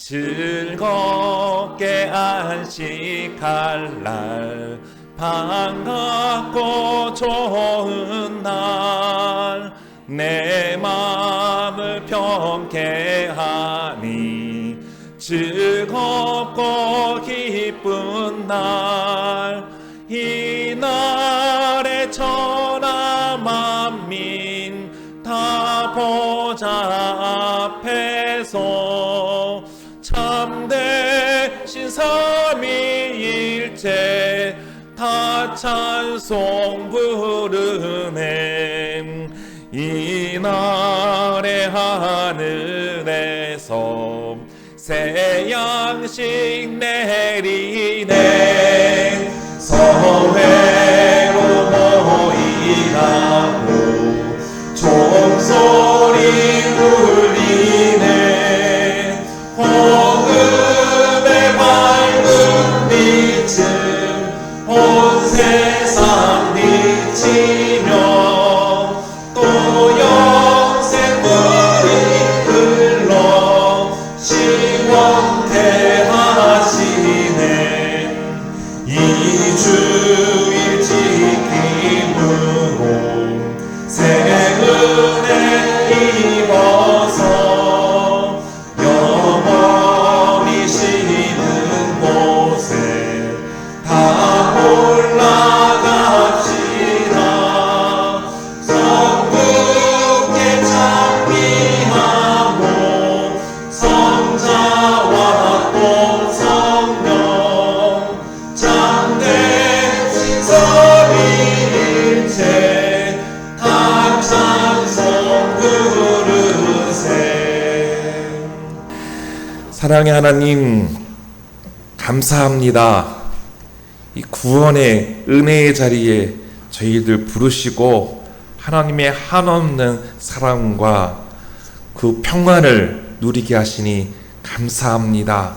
즐겁게 안식할 날, 반갑고 좋은 날, 내 마음을 평케하니 즐겁고 기쁜 날, 이날에 천하 만민 다 보좌 앞에서 참되신 삼위일체 다 찬송 부르네. 이날에 하늘에서 새 양식 내리네. 성회로 모이라고 종소리 울리네. 복음의 밝은 빛은 온 세상 비치며 또 영생물이 흘러 시원케 하시네. 이 주일 지킴으로 새 은혜 입어서 영원히 쉬는 곳에 다 올라갑시다. 성부께 찬미하고 성자와 또 성령 참되신 삼위일체 다 찬송 부르세. 사랑의 하나님, 감사합니다. 이 구원의 은혜의 자리에 저희들 부르시고 하나님의 한없는 사랑과 그 평안을 누리게 하시니 감사합니다.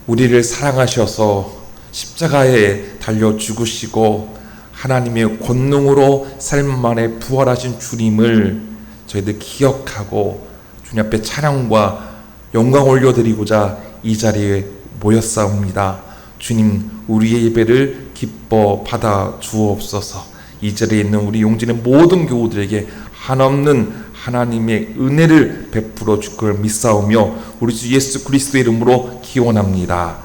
우리를 사랑하셔서 십자가에 달려 죽으시고 하나님의 권능으로 삶 안에 부활하신 주님을 저희들 기억하고 주님 앞에 찬양과 영광 올려드리고자 이 자리에 모였사옵니다. 주님, 우리의 예배를 기뻐 받아 주옵소서. 이 자리에 있는 우리 용진의 모든 교우들에게 한없는 하나님의 은혜를 베풀어 줄 걸 믿사오며 우리 주 예수 그리스도의 이름으로 기원합니다.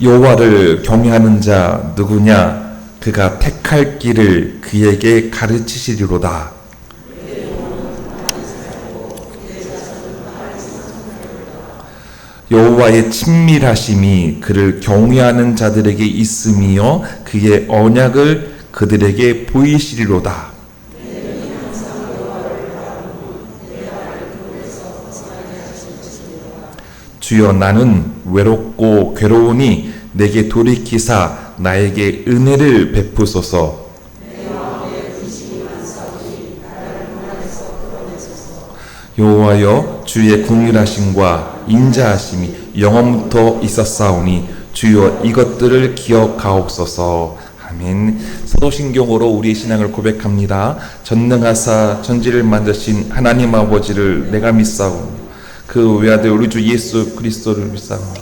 여호와를 경외하는 자 누구냐? 그가 택할 길을 그에게 가르치시리로다. 여호와의 친밀하심이 그를 경외하는 자들에게 있으며 그의 언약을 그들에게 보이시리로다. 주여, 나는 외롭고 괴로우니 내게 돌이키사 나에게 은혜를 베푸소서. 여호와여, 주의 긍휼하심과 인자하심이 영원부터 있었사오니 주여 이것들을 기억하옵소서. 아멘. 사도신경으로 우리의 신앙을 고백합니다. 전능하사 천지를 만드신 하나님 아버지를 내가 믿사오니 그 외아들 우리 주 예수 그리스도를 믿사오니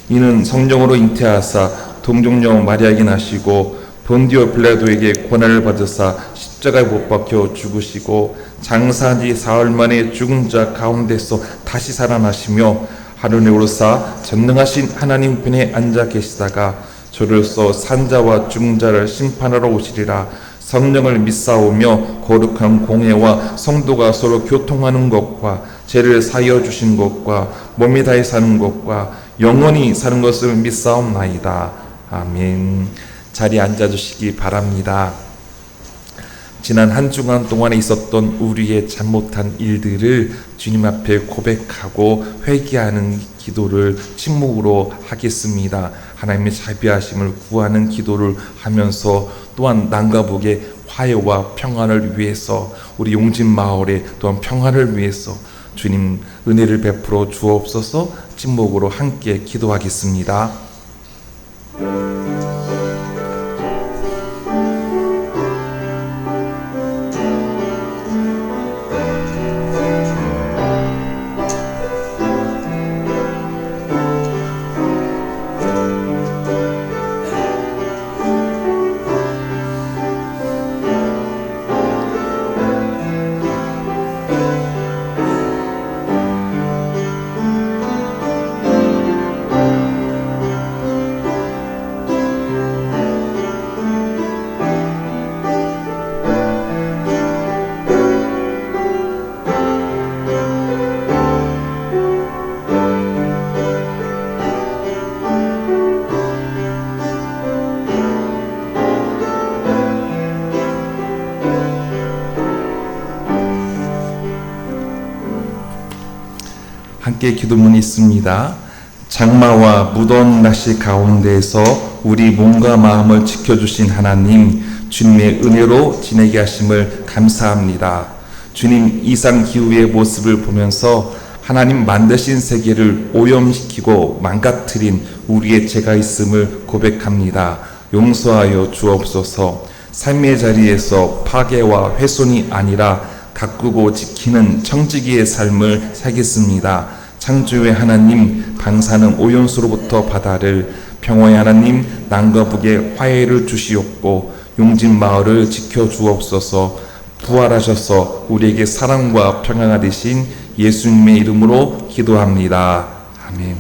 이는 성령으로 잉태하사 동정녀 마리아에게 나시고 본디오 빌라도에게 고난을 받으사 십자가에 못 박혀 죽으시고 장사한 지 사흘 만에 죽은 자 가운데서 다시 살아나시며 하늘에 오르사 전능하신 하나님 편에 앉아 계시다가 저로서 산자와 죽은 자를 심판하러 오시리라. 성령을 믿사오며 거룩한 공예와 성도가 서로 교통하는 것과 죄를 사하여 주신 것과 몸이 다해 사는 것과 영원히 사는 것을 믿사옵나이다. 아멘. 자리에 앉아주시기 바랍니다. 지난 한 주간 동안에 있었던 우리의 잘못한 일들을 주님 앞에 고백하고 회개하는 기도를 침묵으로 하겠습니다. 하나님의 자비하심을 구하는 기도를 하면서 또한 남과 북의 화해와 평안을 위해서 우리 용진 마을의 또한 평안을 위해서 주님 은혜를 베풀어 주옵소서. 침묵으로 함께 기도하겠습니다. 함께 기도문이 있습니다. 장마와 무더운 날씨 가운데에서 우리 몸과 마음을 지켜주신 하나님, 주님의 은혜로 지내게 하심을 감사합니다. 주님, 이상기후의 모습을 보면서 하나님 만드신 세계를 오염시키고 망가뜨린 우리의 죄가 있음을 고백합니다. 용서하여 주옵소서. 삶의 자리에서 파괴와 훼손이 아니라 가꾸고 지키는 청지기의 삶을 살겠습니다. 창조의 하나님, 방사능 오염수로부터 바다를, 평화의 하나님, 남과 북에 화해를 주시옵고 용진 마을을 지켜주옵소서. 부활하셔서 우리에게 사랑과 평화가 되신 예수님의 이름으로 기도합니다. 아멘.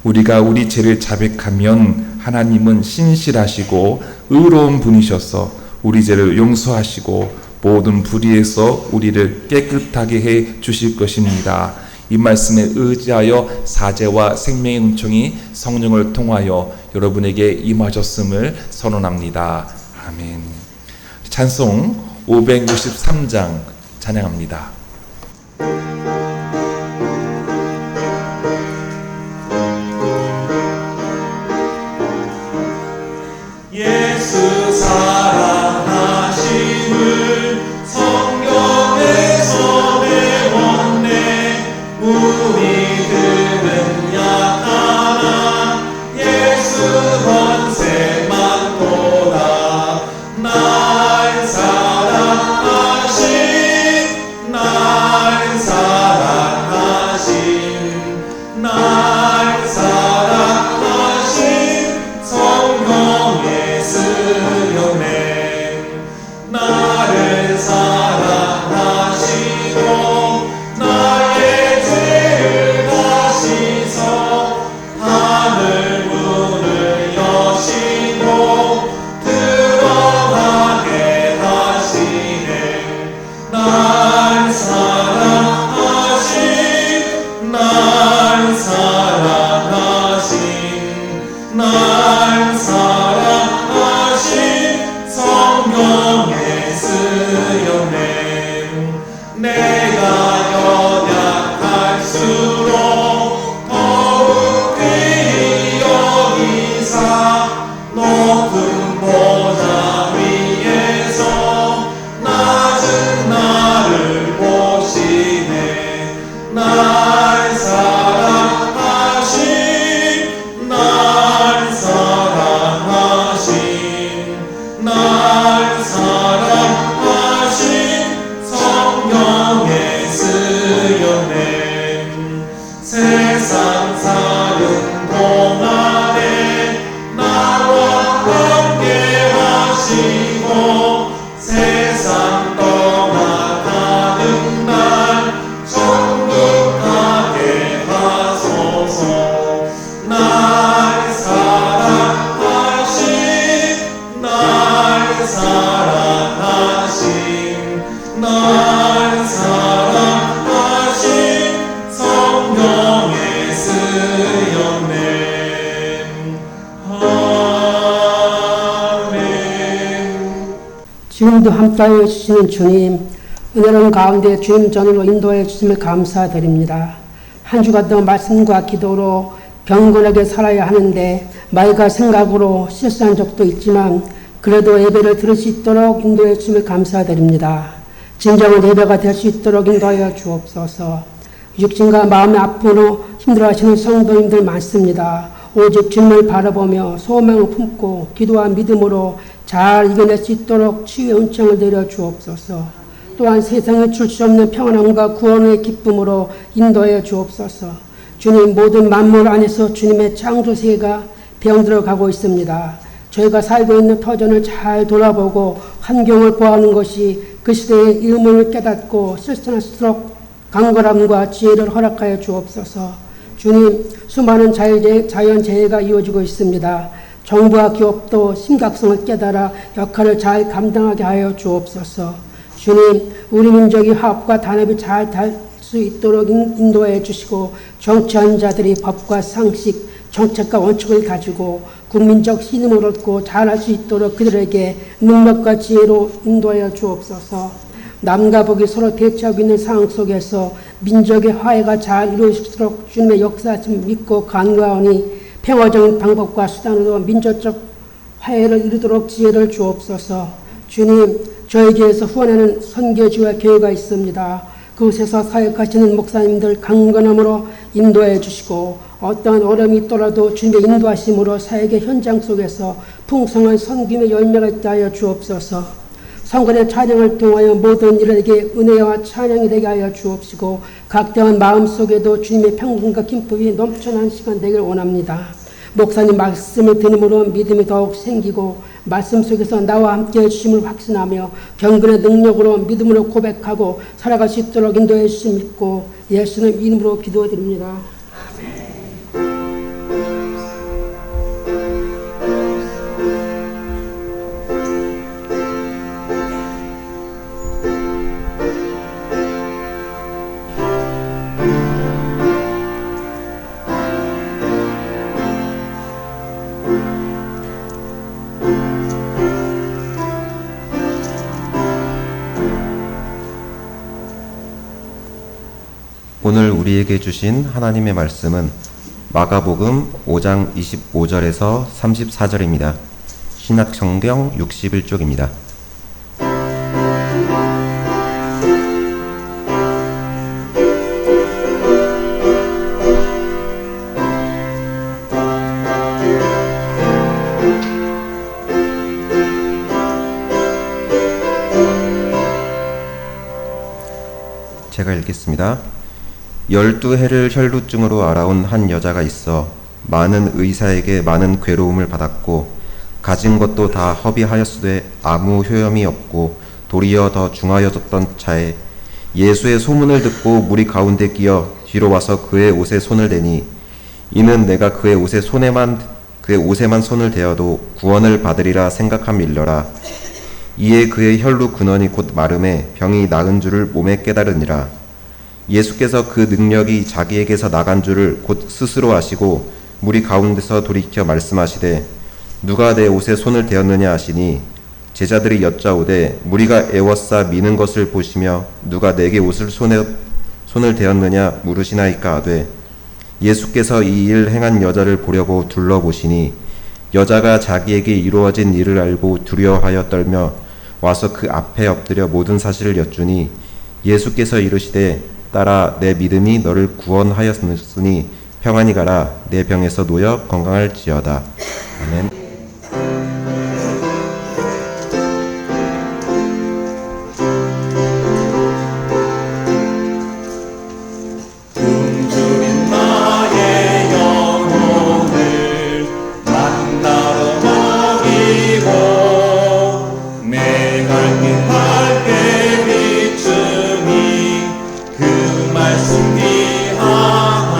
우리가 우리 죄를 자백하면 하나님은 신실하시고 의로운 분이셔서 우리 죄를 용서하시고 모든 불의에서 우리를 깨끗하게 해 주실 것입니다. 이 말씀에 의지하여 사죄와 생명의 은총이 성령을 통하여 여러분에게 임하셨음을 선언합니다. 아멘. 찬송 563장 찬양합니다. 예수 사랑하심을 성경에서 배웠네. 우리들은 약하나 예수 권세만 보다. 날 사랑하신 날 사랑하신 날 사랑하신 성령의 쓰여내. 나를 사랑하시고 나의 죄를 다시서 하늘 문을 여시고 들어가게 하시네. 날 사랑하신 날 사랑하신 날 사랑하신 성령의 쓰여내. 내가 연약할수록 더욱 귀히 여기사 높은 보좌 위에서 낮은 나를 보시네. 날 사랑하신 날 사랑하신 날 사랑하신 성령의 쓰여내. 세상 사는 동안에 나와 함께 하시고 세상 떠나가는 날 천국 가게 하소서. 날 사랑하신 날 사랑하신 날 사랑하신 성령의 쓰여내. 아멘. 지금도 함께하여 주시는 주님, 은혜로운 가운데 주님 전으로 인도해 주심을 감사드립니다. 한 주간도 말씀과 기도로 경건하게 살아야 하는데 말과 생각으로 실수한 적도 있지만 그래도 예배를 들을 수 있도록 인도해 주심을 감사드립니다. 진정한 예배가 될 수 있도록 인도하여 주옵소서. 육신과 마음의 아픔으로 힘들어하시는 성도님들 많습니다. 오직 주님을 바라보며 소망을 품고 기도와 믿음으로 잘 이겨낼 수 있도록 치유의 은총을 내려 주옵소서. 또한 세상에 줄 수 없는 평안함과 구원의 기쁨으로 인도하여 주옵소서. 주님, 모든 만물 안에서 주님의 창조세계가 병들어가고 있습니다. 저희가 살고 있는 터전을 잘 돌아보고 환경을 보호하는 것이 그 시대의 의문을 깨닫고 실천할수록 강건함과 지혜를 허락하여 주옵소서. 주님, 수많은 자연재해가 이루어지고 있습니다. 정부와 기업도 심각성을 깨달아 역할을 잘 감당하게 하여 주옵소서. 주님, 우리 민족이 화합과 단합이 잘 될 수 있도록 인도해 주시고 정치하는 자들이 법과 상식, 정책과 원칙을 가지고 국민적 신임을 얻고 잘할 수 있도록 그들에게 능력과 지혜로 인도하여 주옵소서. 남과 북이 서로 대치하고 있는 상황 속에서 민족의 화해가 잘 이루어질수록 주님의 역사심 믿고 간구하오니 평화적인 방법과 수단으로 민족적 화해를 이루도록 지혜를 주옵소서. 주님, 저에게서 후원하는 선교지와 교회가 있습니다. 그곳에서 사역하시는 목사님들 강건함으로 인도해 주시고 어떠한 어려움이 있더라도 주님의 인도하심으로 사역의 현장 속에서 풍성한 선김의 열매가 있다 하여 주옵소서. 성전의 찬양을 통하여 모든 이들에게 은혜와 찬양이 되게 하여 주옵시고 각대한 마음속에도 주님의 평강과 기쁨이 넘쳐나는 시간 되길 원합니다. 목사님 말씀을 들음으로 믿음이 더욱 생기고 말씀 속에서 나와 함께 해주심을 확신하며 경건의 능력으로 믿음으로 고백하고 살아갈 수 있도록 인도해 주심 믿고 예수님 이름으로 기도드립니다. 오늘 우리에게 주신 하나님의 말씀은 마가복음 5장 25절에서 34절입니다. 신약성경 61쪽입니다. 제가 읽겠습니다. 12해를 혈루증으로 앓아온 한 여자가 있어 많은 의사에게 많은 괴로움을 받았고 가진 것도 다 허비하였으되 아무 효험이 없고 도리어 더 중하여졌던 차에 예수의 소문을 듣고 무리 가운데 끼어 뒤로 와서 그의 옷에 손을 대니 이는 내가 그의 옷에만 손을 대어도 구원을 받으리라 생각함일러라. 이에 그의 혈루 근원이 곧 마름에 병이 나은 줄을 몸에 깨달으니라. 예수께서 그 능력이 자기에게서 나간 줄을 곧 스스로 아시고 무리 가운데서 돌이켜 말씀하시되 누가 내 옷에 손을 대었느냐 하시니 제자들이 여짜오되 무리가 애워싸 미는 것을 보시며 누가 내게 옷을 손을 대었느냐 물으시나이까 하되 예수께서 이 일 행한 여자를 보려고 둘러보시니 여자가 자기에게 이루어진 일을 알고 두려워하여 떨며 와서 그 앞에 엎드려 모든 사실을 여쭈니 예수께서 이르시되 딸아 내 믿음이 너를 구원하였으니 평안히 가라 내 병에서 놓여 건강할지어다. 아멘. 굶주린 나의 영혼을 만나러 먹이고 내 갈 길 밝게 비추니 그 말씀 위하나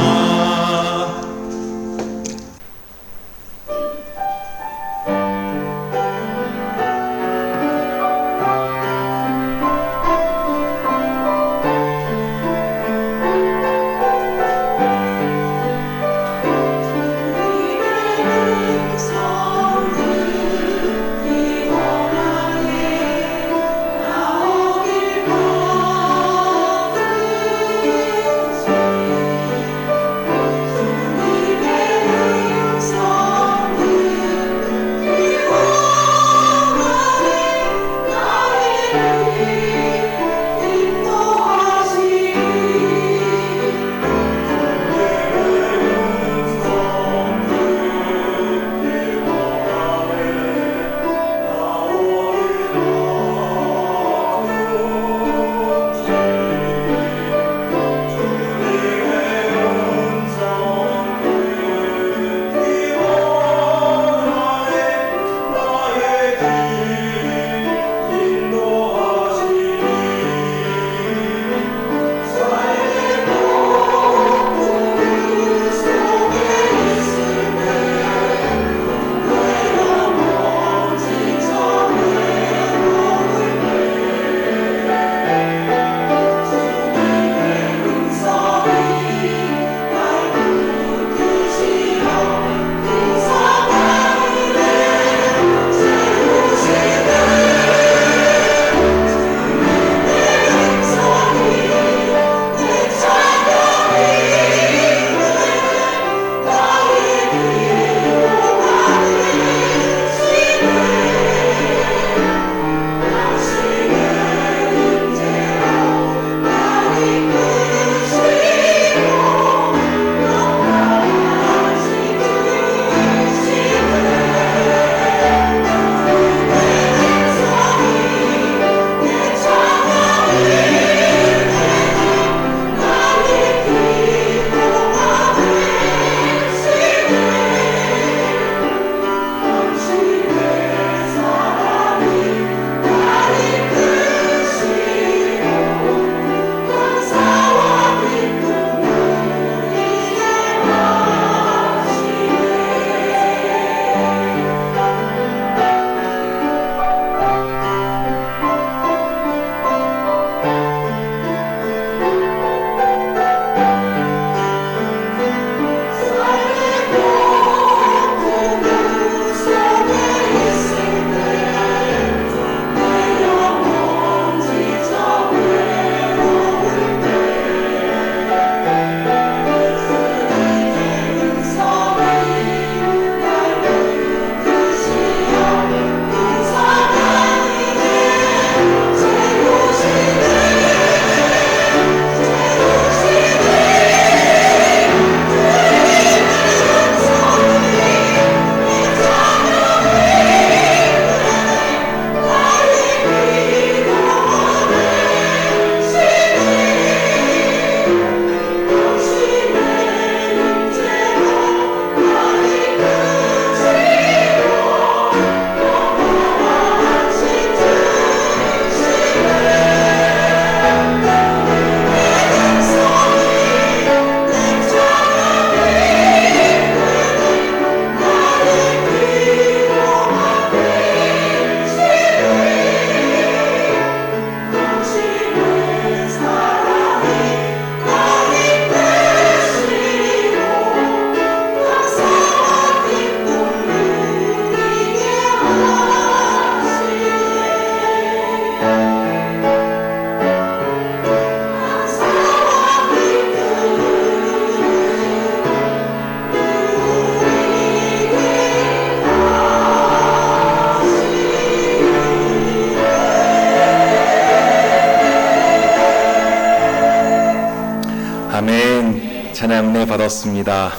받았습니다.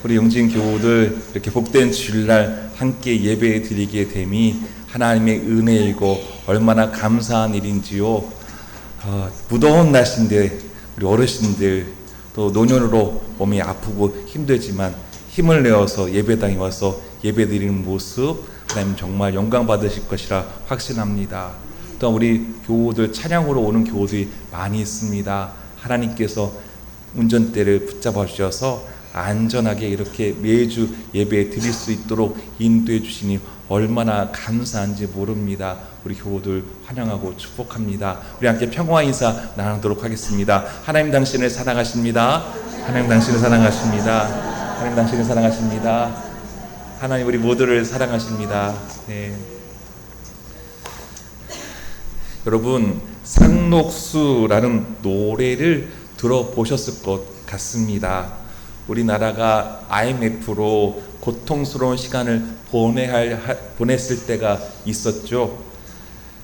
우리 영진 교우들 이렇게 복된 주일날 함께 예배 드리게 됨이 하나님의 은혜이고 얼마나 감사한 일인지요. 무더운 날씨인데 우리 어르신들 또 노년으로 몸이 아프고 힘들지만 힘을 내어서 예배당에 와서 예배 드리는 모습 하나님 정말 영광 받으실 것이라 확신합니다. 또 우리 교우들 찬양으로 오는 교우들이 많이 있습니다. 하나님께서 운전대를 붙잡아 주셔서 안전하게 이렇게 매주 예배 드릴 수 있도록 인도해 주시니 얼마나 감사한지 모릅니다. 우리 교우들 환영하고 축복합니다. 우리 함께 평화 인사 나누도록 하겠습니다. 하나님 당신을 사랑하십니다. 하나님 당신을 사랑하십니다. 하나님 당신을 사랑하십니다. 하나님 우리 모두를 사랑하십니다. 네. 여러분, 상록수라는 노래를 들어보셨을 것 같습니다. 우리나라가 IMF로 고통스러운 시간을 보냈을 때가 있었죠.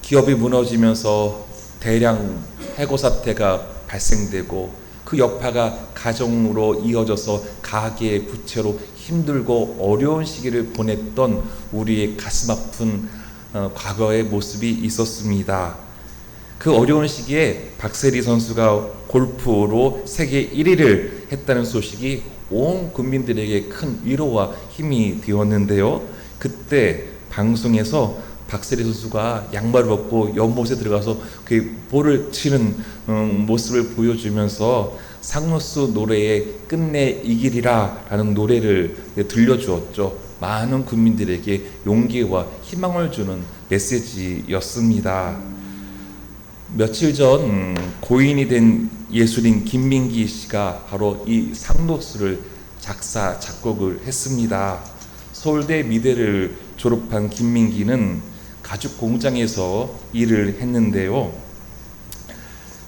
기업이 무너지면서 대량 해고 사태가 발생되고 그 여파가 가정으로 이어져서 가계 부채로 힘들고 어려운 시기를 보냈던 우리의 가슴 아픈 과거의 모습이 있었습니다. 그 어려운 시기에 박세리 선수가 골프로 세계 1위를 했다는 소식이 온 국민들에게 큰 위로와 힘이 되었는데요. 그때 방송에서 박세리 선수가 양말을 벗고 연못에 들어가서 그 볼을 치는 모습을 보여주면서 상록수 노래의 끝내 이기리라 라는 노래를 들려주었죠. 많은 국민들에게 용기와 희망을 주는 메시지였습니다. 며칠 전 고인이 된 예술인 김민기 씨가 바로 이 상록수를 작사, 작곡을 했습니다. 서울대 미대를 졸업한 김민기는 가죽 공장에서 일을 했는데요.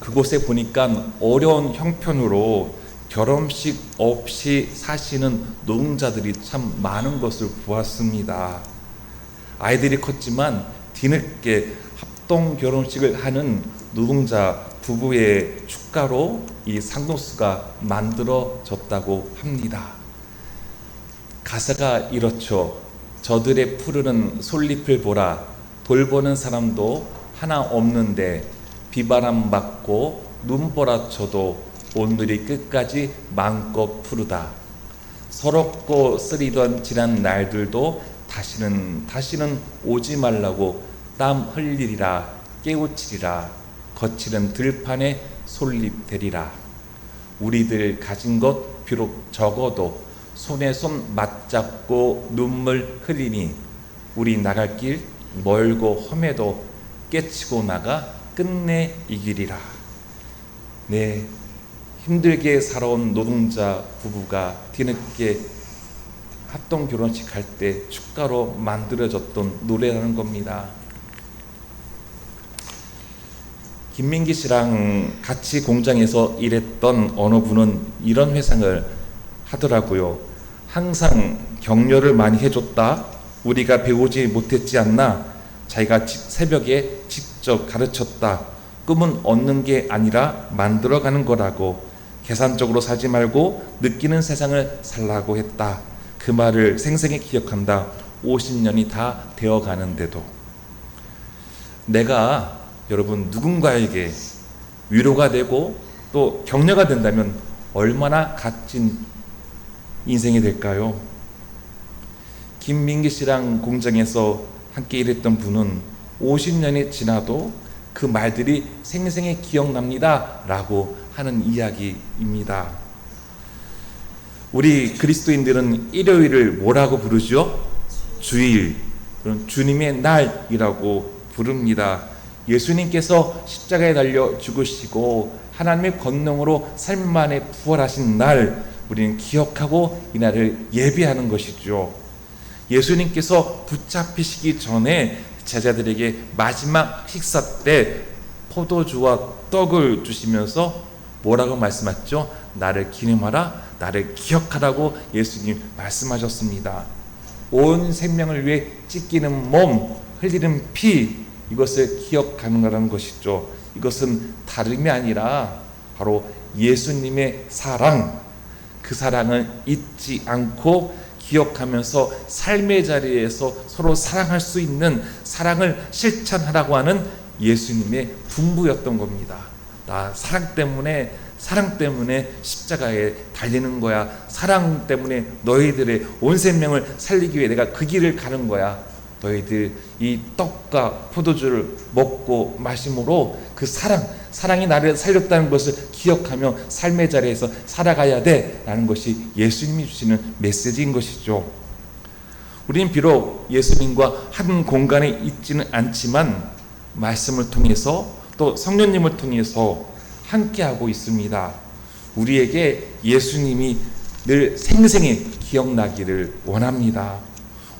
그곳에 보니까 어려운 형편으로 결혼식 없이 사시는 노동자들이 참 많은 것을 보았습니다. 아이들이 컸지만 뒤늦게 합동 결혼식을 하는 노동자 부부의 축가로 이 상록수가 만들어졌다고 합니다. 가사가 이렇죠. 저들의 푸르는 솔잎을 보라. 돌보는 사람도 하나 없는데 비바람 맞고 눈보라 쳐도 오늘이 끝까지 마음껏 푸르다. 서럽고 쓰리던 지난 날들도 다시는 오지 말라고 땀 흘리리라 깨우치리라 거칠은 들판에 솔잎 되리라. 우리들 가진 것 비록 적어도 손에 손 맞잡고 눈물 흘리니 우리 나갈 길 멀고 험해도 깨치고 나가 끝내 이기리라. 네, 힘들게 살아온 노동자 부부가 뒤늦게 합동 결혼식 할 때 축가로 만들어졌던 노래라는 겁니다. 김민기 씨랑 같이 공장에서 일했던 어느 분은 이런 회상을 하더라고요. 항상 격려를 많이 해줬다. 우리가 배우지 못했지 않나. 자기가 새벽에 직접 가르쳤다. 꿈은 얻는 게 아니라 만들어가는 거라고. 계산적으로 살지 말고 느끼는 세상을 살라고 했다. 그 말을 생생히 기억한다. 50년이 다 되어가는데도. 내가 여러분 누군가에게 위로가 되고 또 격려가 된다면 얼마나 값진 인생이 될까요? 김민기 씨랑 공장에서 함께 일했던 분은 50년이 지나도 그 말들이 생생히 기억납니다 라고 하는 이야기입니다. 우리 그리스도인들은 일요일을 뭐라고 부르죠? 주일, 주님의 날이라고 부릅니다. 예수님께서 십자가에 달려 죽으시고 하나님의 권능으로 삶 만에 부활하신 날, 우리는 기억하고 이 날을 예배하는 것이죠. 예수님께서 붙잡히시기 전에 제자들에게 마지막 식사 때 포도주와 떡을 주시면서 뭐라고 말씀하셨죠? 나를 기념하라, 나를 기억하라고 예수님 말씀하셨습니다. 온 생명을 위해 찢기는 몸, 흘리는 피, 이것을 기억하는 거라는 것이죠. 이것은 다름이 아니라 바로 예수님의 사랑, 그 사랑을 잊지 않고 기억하면서 삶의 자리에서 서로 사랑할 수 있는 사랑을 실천하라고 하는 예수님의 분부였던 겁니다. 나 사랑 때문에 십자가에 달리는 거야. 사랑 때문에 너희들의 온 생명을 살리기 위해 내가 그 길을 가는 거야. 너희들 이 떡과 포도주를 먹고 마심으로 그 사랑이 나를 살렸다는 것을 기억하며 삶의 자리에서 살아가야 돼 라는 것이 예수님이 주시는 메시지인 것이죠. 우리는 비록 예수님과 한 공간에 있지는 않지만 말씀을 통해서 또 성령님을 통해서 함께하고 있습니다. 우리에게 예수님이 늘 생생히 기억나기를 원합니다.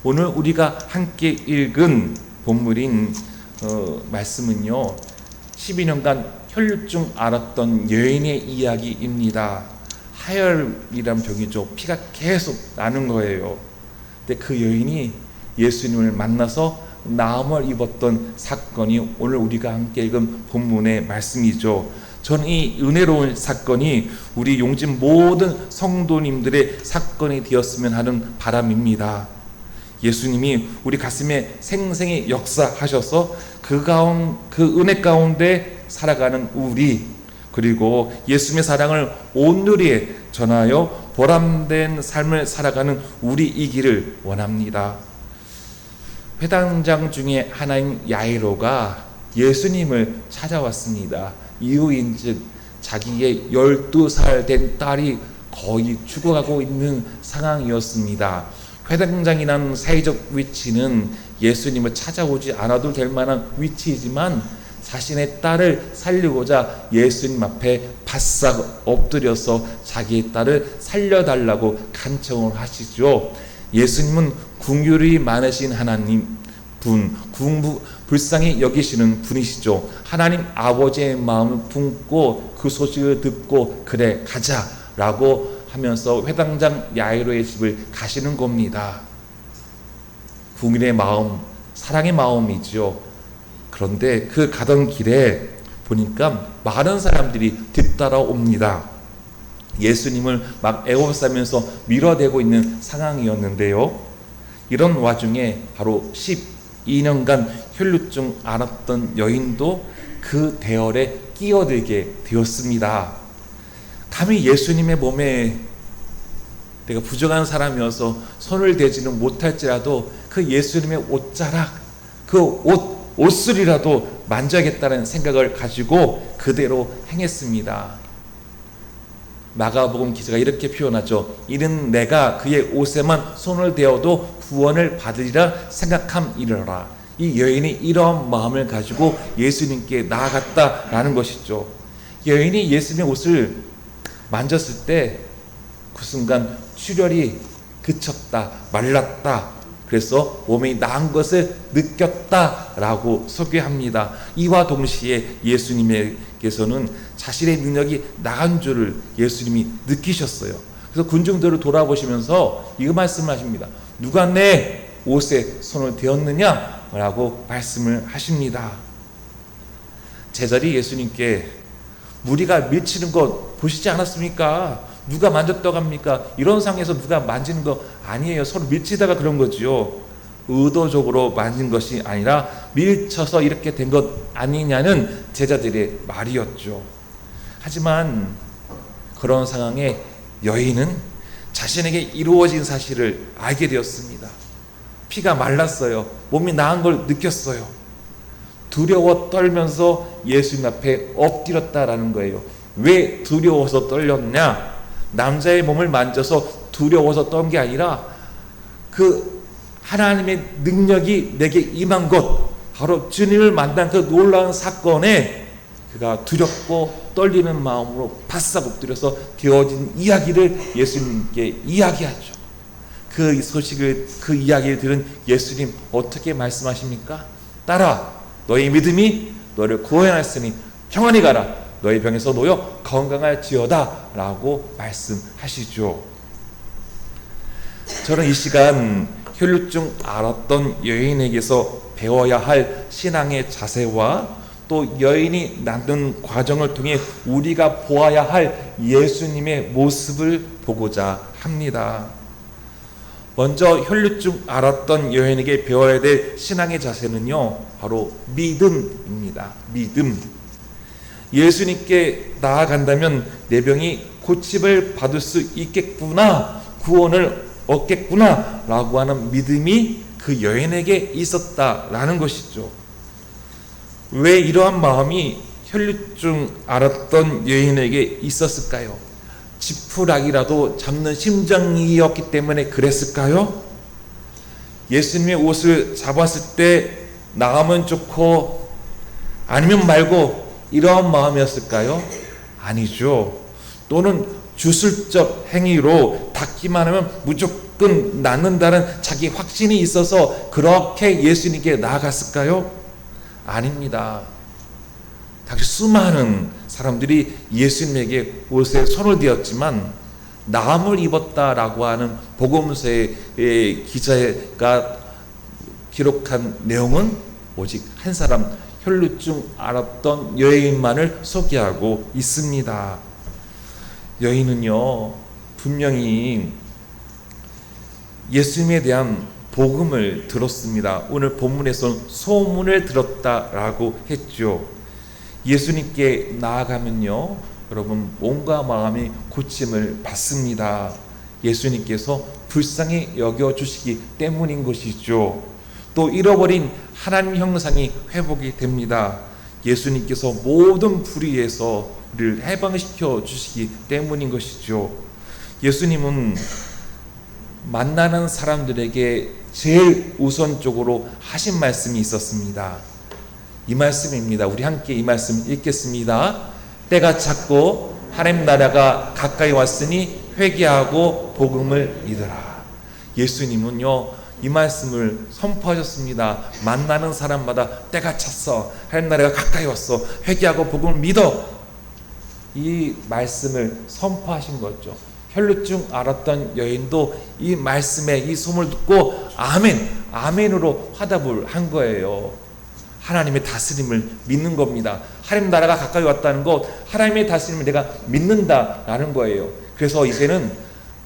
오늘 우리가 함께 읽은 본문인 말씀은요, 12년간 혈루증 앓았던 여인의 이야기입니다. 하혈이란 병이죠. 피가 계속 나는 거예요. 근데 그 여인이 예수님을 만나서 나음을 입었던 사건이 오늘 우리가 함께 읽은 본문의 말씀이죠. 저는 이 은혜로운 사건이 우리 용진 모든 성도님들의 사건이 되었으면 하는 바람입니다. 예수님이 우리 가슴에 생생히 역사하셔서 그 은혜 가운데 살아가는 우리, 그리고 예수님의 사랑을 온누리에 전하여 보람된 삶을 살아가는 우리이기를 원합니다. 회당장 중에 하나인 야이로가 예수님을 찾아왔습니다. 이유인즉 자기의 12살 된 딸이 거의 죽어가고 있는 상황이었습니다. 회당장이라는 사회적 위치는 예수님을 찾아오지 않아도 될 만한 위치이지만 자신의 딸을 살리고자 예수님 앞에 바싹 엎드려서 자기의 딸을 살려달라고 간청을 하시죠. 예수님은 긍휼이 많으신 하나님 분, 불쌍히 여기시는 분이시죠. 하나님 아버지의 마음을 품고 그 소식을 듣고 그래 가자라고 하면서 회당장 야이로의 집을 가시는 겁니다. 긍휼의 마음, 사랑의 마음이죠. 그런데 그 가던 길에 보니까 많은 사람들이 뒤따라옵니다. 예수님을 막 애워싸면서 밀어대고 있는 상황이었는데요. 이런 와중에 바로 12년간 혈루증 앓았던 여인도 그 대열에 끼어들게 되었습니다. 감히 예수님의 몸에 내가 부정한 사람이어서 손을 대지는 못할지라도 그 예수님의 옷자락, 그 옷술이라도 만져야겠다는 생각을 가지고 그대로 행했습니다. 마가복음 기자가 이렇게 표현하죠. 이는 내가 그의 옷에만 손을 대어도 구원을 받으리라 생각함이러라. 이 여인이 이런 마음을 가지고 예수님께 나아갔다라는 것이죠. 여인이 예수님의 옷을 만졌을 때 그 순간 출혈이 그쳤다, 말랐다. 그래서 몸이 나은 것을 느꼈다라고 소개합니다. 이와 동시에 예수님께서는 자신의 능력이 나은 줄을 예수님이 느끼셨어요. 그래서 군중들을 돌아보시면서 이 말씀을 하십니다. 누가 내 옷에 손을 대었느냐라고 말씀을 하십니다. 제자리 예수님께 무리가 밀치는 것 보시지 않았습니까? 누가 만졌다고 합니까? 이런 상황에서 누가 만지는 거 아니에요. 서로 밀치다가 그런 거지요. 의도적으로 만진 것이 아니라 밀쳐서 이렇게 된 것 아니냐는 제자들의 말이었죠. 하지만 그런 상황에 여인은 자신에게 이루어진 사실을 알게 되었습니다. 피가 말랐어요. 몸이 나은 걸 느꼈어요. 두려워 떨면서 예수님 앞에 엎드렸다라는 거예요. 왜 두려워서 떨렸냐? 남자의 몸을 만져서 두려워서 떤 게 아니라 그 하나님의 능력이 내게 임한 것, 바로 주님을 만난 그 놀라운 사건에 그가 두렵고 떨리는 마음으로 바싹 엎드려서 되어진 이야기를 예수님께 이야기하죠. 그 소식을, 그 이야기를 들은 예수님 어떻게 말씀하십니까? 딸아, 너의 믿음이 너를 구원하였으니 평안히 가라. 너의 병에서 놓여 건강할지어다 라고 말씀하시죠. 저는 이 시간 혈루증 앓았던 여인에게서 배워야 할 신앙의 자세와 또 여인이 낳는 과정을 통해 우리가 보아야 할 예수님의 모습을 보고자 합니다. 먼저 혈류증 앓았던 여인에게 배워야 될 신앙의 자세는요, 바로 믿음입니다. 믿음. 예수님께 나아간다면 내 병이 고침을 받을 수 있겠구나, 구원을 얻겠구나 라고 하는 믿음이 그 여인에게 있었다라는 것이죠. 왜 이러한 마음이 혈류증 앓았던 여인에게 있었을까요? 지푸라기라도 잡는 심정이었기 때문에 그랬을까요? 예수님의 옷을 잡았을 때 나가면 좋고 아니면 말고 이러한 마음이었을까요? 아니죠. 또는 주술적 행위로 닿기만 하면 무조건 낫는다는 자기 확신이 있어서 그렇게 예수님께 나아갔을까요? 아닙니다. 당시 수많은 사람들이 예수님에게 옷에 손을 대었지만 나음을 입었다라고 하는 복음서의 기자가 기록한 내용은 오직 한 사람, 혈류증 앓았던 여인만을 소개하고 있습니다. 여인은요, 분명히 예수님에 대한 복음을 들었습니다. 오늘 본문에서는 소문을 들었다라고 했죠. 예수님께 나아가면요, 여러분 몸과 마음이 고침을 받습니다. 예수님께서 불쌍히 여겨주시기 때문인 것이죠. 또 잃어버린 하나님 형상이 회복이 됩니다. 예수님께서 모든 불의에서 우리를 해방시켜 주시기 때문인 것이죠. 예수님은 만나는 사람들에게 제일 우선적으로 하신 말씀이 있었습니다. 이 말씀입니다. 우리 함께 이 말씀 읽겠습니다. 때가 찼고 하나님 나라가 가까이 왔으니 회개하고 복음을 믿으라. 예수님은요, 이 말씀을 선포하셨습니다. 만나는 사람마다 때가 찼어, 하나님 나라가 가까이 왔어, 회개하고 복음을 믿어. 이 말씀을 선포하신 거죠. 혈류증 앓았던 여인도 이 말씀에 이 소문을 듣고 아멘, 아멘으로 화답을 한 거예요. 하나님의 다스림을 믿는 겁니다. 하나님 나라가 가까이 왔다는 것, 하나님의 다스림을 내가 믿는다라는 거예요. 그래서 이제는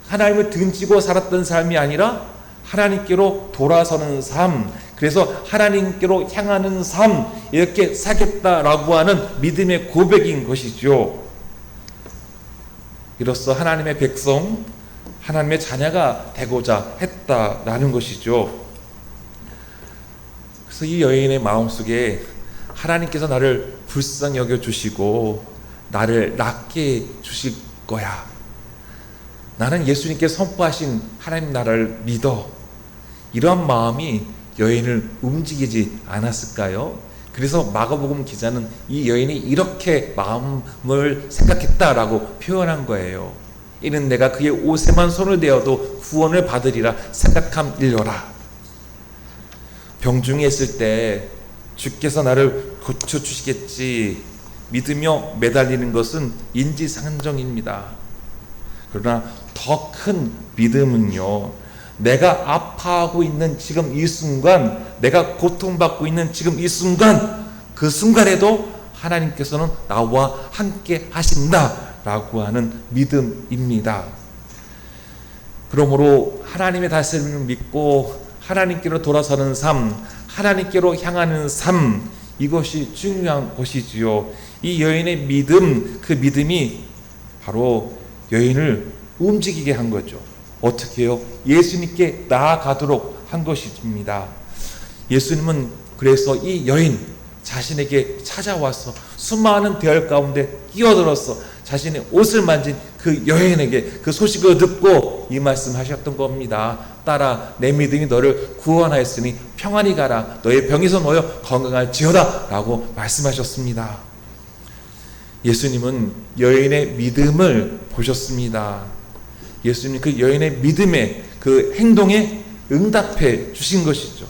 하나님을 등지고 살았던 삶이 아니라 하나님께로 돌아서는 삶, 그래서 하나님께로 향하는 삶, 이렇게 살겠다라고 하는 믿음의 고백인 것이죠. 이로써 하나님의 백성, 하나님의 자녀가 되고자 했다라는 것이죠. 그래서 이 여인의 마음속에 하나님께서 나를 불쌍히 여겨주시고 나를 낫게 해 주실 거야, 나는 예수님께 선포하신 하나님 나라를 믿어, 이런 마음이 여인을 움직이지 않았을까요? 그래서 마가복음 기자는 이 여인이 이렇게 마음을 생각했다라고 표현한 거예요. 이는 내가 그의 옷에만 손을 대어도 구원을 받으리라 생각함일러라. 병중에 있을 때 주께서 나를 고쳐주시겠지 믿으며 매달리는 것은 인지상정입니다. 그러나 더 큰 믿음은요, 내가 아파하고 있는 지금 이 순간, 내가 고통받고 있는 지금 이 순간, 그 순간에도 하나님께서는 나와 함께 하신다라고 하는 믿음입니다. 그러므로 하나님의 다스림을 믿고 하나님께로 돌아서는 삶, 하나님께로 향하는 삶, 이것이 중요한 것이지요. 이 여인의 믿음, 그 믿음이 바로 여인을 움직이게 한 거죠. 어떻게 해요? 예수님께 나아가도록 한 것입니다. 예수님은 그래서 이 여인 자신에게 찾아와서 수많은 대열 가운데 끼어들어서 자신의 옷을 만진 그 여인에게 그 소식을 듣고 이 말씀하셨던 겁니다. 딸아, 내 믿음이 너를 구원하였으니 평안히 가라, 너의 병에서 놓여 건강할지어다 라고 말씀하셨습니다. 예수님은 여인의 믿음을 보셨습니다. 예수님 그 여인의 믿음에, 그 행동에 응답해 주신 것이죠.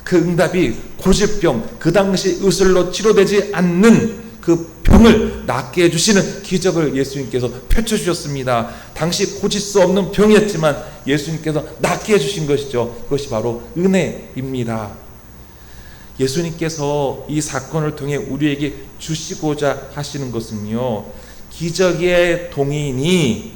그 응답이 고질병, 그 당시 의술로 치료되지 않는 그 병을 낫게 해주시는 기적을 예수님께서 펼쳐주셨습니다. 당시 고칠 수 없는 병이었지만 예수님께서 낫게 해주신 것이죠. 그것이 바로 은혜입니다. 예수님께서 이 사건을 통해 우리에게 주시고자 하시는 것은요, 기적의 동인이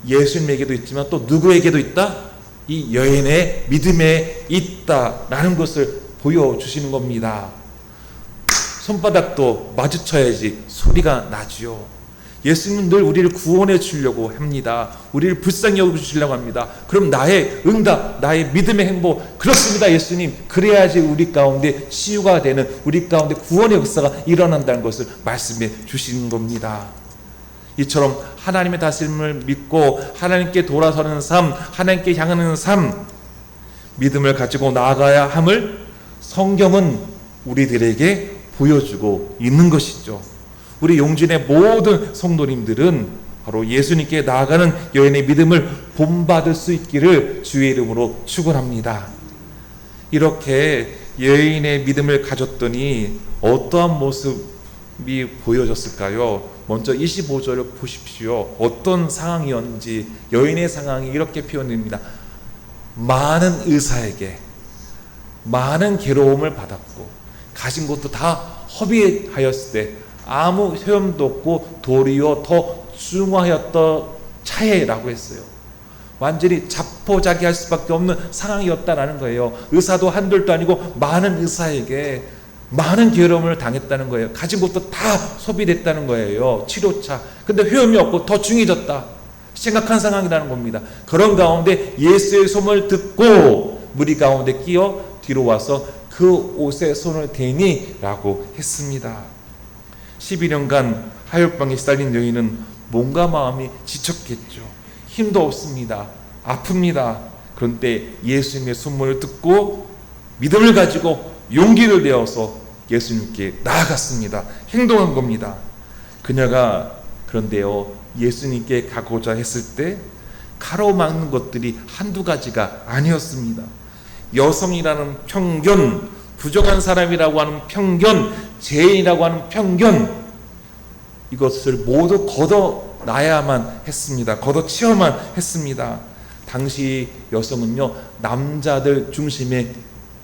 예수님에게도 있지만 또 누구에게도 있다? 이 여인의 믿음에 있다라는 것을 보여주시는 겁니다. 손바닥도 마주쳐야지 소리가 나지요. 예수님은 늘 우리를 구원해 주려고 합니다. 우리를 불쌍히 여기시려고 합니다. 그럼 나의 응답, 나의 믿음의 행복, 그렇습니다 예수님. 그래야지 우리 가운데 치유가 되는, 우리 가운데 구원의 역사가 일어난다는 것을 말씀해 주시는 겁니다. 이처럼 하나님의 다스림을 믿고 하나님께 돌아서는 삶, 하나님께 향하는 삶, 믿음을 가지고 나아가야 함을 성경은 우리들에게 보여주고 있는 것이죠. 우리 용진의 모든 성도님들은 바로 예수님께 나아가는 여인의 믿음을 본받을 수 있기를 주의 이름으로 축원합니다. 이렇게 여인의 믿음을 가졌더니 어떠한 모습이 보여졌을까요? 먼저 25절을 보십시오. 어떤 상황이었는지 여인의 상황이 이렇게 표현됩니다. 많은 의사에게 많은 괴로움을 받았고 가진 것도 다 허비하였을 때 아무 소용도 없고 도리어 더 중화하였던 차에라고 했어요. 완전히 자포자기할 수밖에 없는 상황이었다라는 거예요. 의사도 한둘도 아니고 많은 의사에게 많은 괴로움을 당했다는 거예요. 가진 것도 다 소비됐다는 거예요. 치료차. 근데 효험이 없고 더 중해졌다. 심각한 상황이라는 겁니다. 그런 가운데 예수의 소문을 듣고 무리 가운데 끼어 뒤로 와서 그 옷에 손을 대니 라고 했습니다. 12년간 하혈병에 시달린 여인은 몸과 마음이 지쳤겠죠. 힘도 없습니다. 아픕니다. 그런데 예수님의 소문을 듣고 믿음을 가지고 용기를 내어서 예수님께 나아갔습니다. 행동한 겁니다. 그녀가 그런데요, 예수님께 가고자 했을 때 가로막는 것들이 한두 가지가 아니었습니다. 여성이라는 편견, 부정한 사람이라고 하는 편견, 죄인이라고 하는 편견, 이것을 모두 걷어놔야만 했습니다. 걷어치워야만 했습니다. 당시 여성은요, 남자들 중심에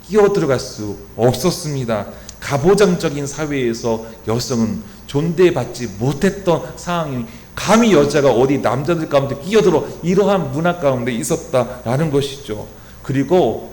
끼어들어갈 수 없었습니다. 가보장적인 사회에서 여성은 존대받지 못했던 상황이, 감히 여자가 어디 남자들 가운데 끼어들어 이러한 문화 가운데 있었다라는 것이죠. 그리고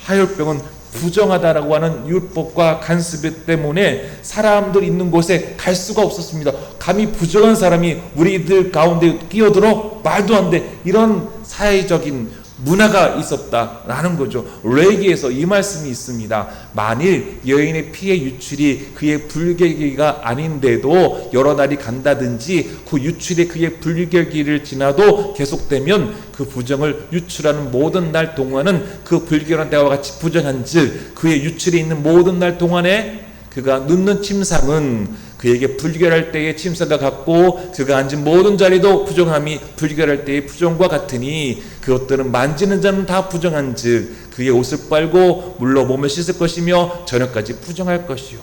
하혈병은 부정하다라고 하는 율법과 간섭 때문에 사람들 있는 곳에 갈 수가 없었습니다. 감히 부정한 사람이 우리들 가운데 끼어들어 말도 안 돼, 이런 사회적인 문화가 있었다라는 거죠. 레위기에서 이 말씀이 있습니다. 만일 여인의 피의 유출이 그의 불결기가 아닌데도 여러 날이 간다든지 그 유출이 그의 불결기를 지나도 계속되면 그 부정을 유출하는 모든 날 동안은 그 불결한 때와 같이 부정한즉 그의 유출이 있는 모든 날 동안에 그가 눕는 침상은 그에게 불결할 때의 침상과 같고 그가 앉은 모든 자리도 부정함이 불결할 때의 부정과 같으니 그것들은 만지는 자는 다 부정한즉 그의 옷을 빨고 물로 몸을 씻을 것이며 저녁까지 부정할 것이요.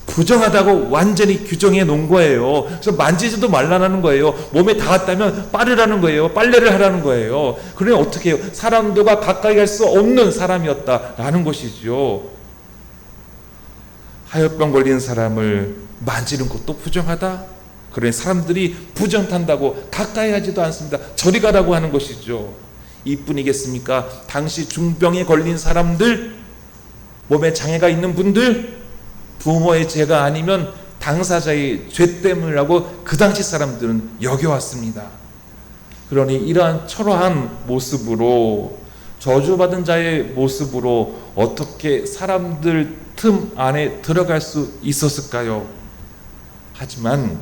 부정하다고 완전히 규정해 놓은 거예요. 그래서 만지지도 말라는 거예요. 몸에 닿았다면 빠르라는 거예요. 빨래를 하라는 거예요. 그러니 어떻게 해요? 사람들과 가까이 갈 수 없는 사람이었다라는 것이죠. 하혈병 걸린 사람을 만지는 것도 부정하다. 그러니 사람들이 부정탄다고 가까이 하지도 않습니다. 저리 가라고 하는 것이죠. 이뿐이겠습니까? 당시 중병에 걸린 사람들, 몸에 장애가 있는 분들, 부모의 죄가 아니면 당사자의 죄 때문이라고 그 당시 사람들은 여겨왔습니다. 그러니 이러한 초라한 모습으로, 저주받은 자의 모습으로 어떻게 사람들 틈 안에 들어갈 수 있었을까요? 하지만